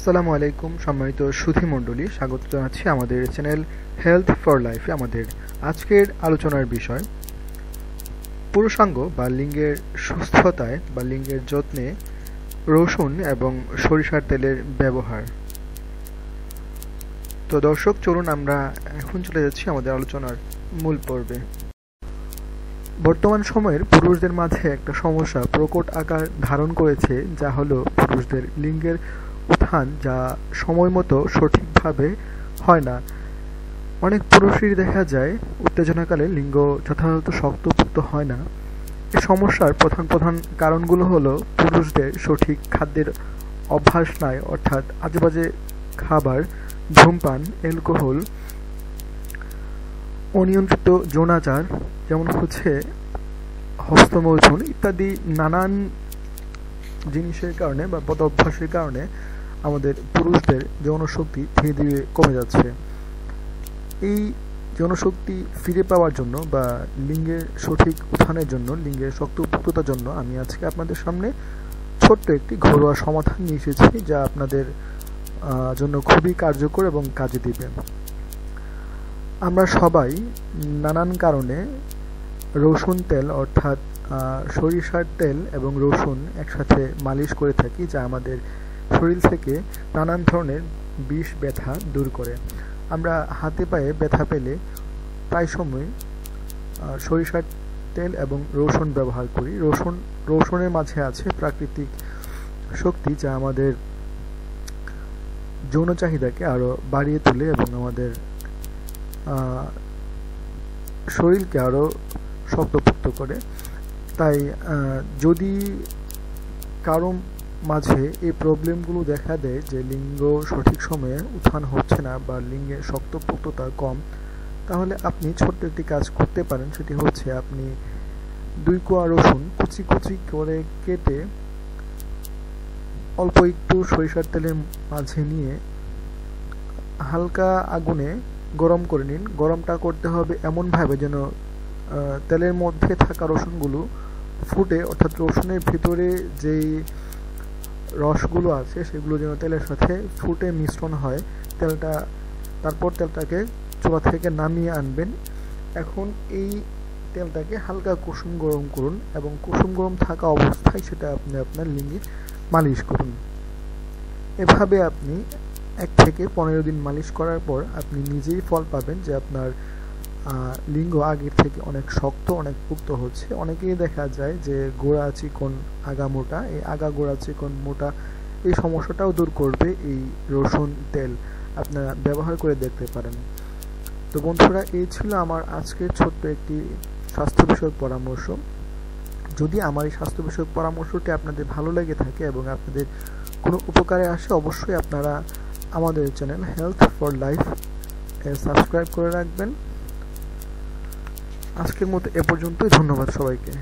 আসসালামু আলাইকুম সম্মানিত সুধী মণ্ডলী, স্বাগত জানাচ্ছি আমাদের চ্যানেল হেলথ ফর লাইফে। আমাদের আজকের আলোচনার বিষয় পুরুষাঙ্গ বা লিঙ্গের সুস্থতায় বা লিঙ্গের যত্নে রসুন এবং সরিষার তেলের ব্যবহার। তো দর্শক, চলুন আমরা এখন চলে যাচ্ছি আমাদের আলোচনার মূল পর্বে। বর্তমান সময়ের পুরুষদের মাঝে একটা সমস্যা প্রকট আকার ধারণ করেছে, যা হলো পুরুষদের লিঙ্গের উত্থান, যা সময় মতো সঠিকভাবে হয় না। অনেক পুরুষই দেখা যায় উত্তেজনাকালে লিঙ্গ যথাযথ শক্তপোক্ত হয় না। এই সমস্যার প্রধান প্রধান কারণগুলো হলো পুরুষদের সঠিক খাদ্যের অভ্যাস নাই, অর্থাৎ আজেবাজে খাবার, ধূমপান, অ্যালকোহল, অনিয়ন্ত্রিত যৌনাচার যেমন হচ্ছে হস্তমৈথুন ইত্যাদি নানান জিনিসের কারণে বা বদ অভ্যাসের কারণে আমাদের পুরুষদের যৌনশক্তি ধীরে ধীরে কমে যাচ্ছে। এই যৌনশক্তি ফিরে পাওয়ার জন্য বা লিঙ্গের সঠিক উত্থানের জন্য, লিঙ্গের শক্তপোক্ততার জন্য আমি আজকে আপনাদের সামনে ছোট্ট একটি ঘরোয়া সমাধান নিয়ে এসেছি, যা আপনাদের জন্য খুবই কার্যকর এবং কাজে দিবে। আমরা সবাই নানান কারণে রসুন তেল অর্থাৎ সরিষার তেল এবং রসুন একসাথে মালিশ করে থাকি, যা আমাদের শরীর থেকে নানান ধরনের বিষ ব্যথা দূর করে। আমরা হাতে পায়ে ব্যথা পেলে প্রায় সময় সরিষার তেল এবং রসুন ব্যবহার করি। রসুনের মাঝে আছে প্রাকৃতিক শক্তি, যা আমাদের যৌন চাহিদাকে আরো বাড়িয়ে তোলে এবং আমাদের শরীরকে আরো শক্তপোক্ত করে। তাই যদি কারো মাঝে এই প্রবলেমগুলো দেখা দেয় যে লিঙ্গ সঠিক সময়ে উত্থান হচ্ছে না বা লিঙ্গের শক্তপোক্ততা কম, তাহলে আপনি ছোট্ট একটি কাজ করতে পারেন। সেটি হচ্ছে আপনি 2 কোয়া রসুন কুচি কুচি করে কেটে অল্প একটু সরিষার তেলের মাঝে নিয়ে হালকা আগুনে গরম করে নিন। গরমটা করতে হবে এমনভাবে যেন তেলের মধ্যে থাকা রসুনগুলো ফুটে, অর্থাৎ রসুনের ভিতরে যেই রসগুলো আছে সেগুলো যেন তেলের সাথে ফুটে মিশ্রণ হয়। তারপর তেলটাকে চুলা থেকে নামিয়ে আনবেন। এখন এই তেলটাকে হালকা কুসুম গরম করুন এবং কুসুম গরম থাকা অবস্থায় সেটা আপনি আপনার লিঙ্গে মালিশ করুন। এভাবে আপনি 1 থেকে 15 দিন মালিশ করার পর আপনি নিজেই ফল পাবেন যে আপনার লিঙ্গ আগের থেকে অনেক শক্ত, অনেক পোক্ত হচ্ছে। অনেকেই দেখা যায় যে গোড়া চিকন আগা মোটা, এই আগা গোড়া চিকন মোটা এই সমস্যাটাও দূর করবে এই রসুন তেল। আপনারা ব্যবহার করে দেখতে পারেন। তো বন্ধুরা, এই ছিল আমার আজকের ছোট্ট একটি স্বাস্থ্য বিষয়ক পরামর্শ। যদি আমার এই স্বাস্থ্য বিষয়ক পরামর্শটি আপনাদের ভালো লেগে থাকে এবং আপনাদের কোনো উপকারে আসে, অবশ্যই আপনারা আমাদের channel health for life subscribe করে রাখবেন। আজকের মতো এ পর্যন্তই। ধন্যবাদ সবাইকে।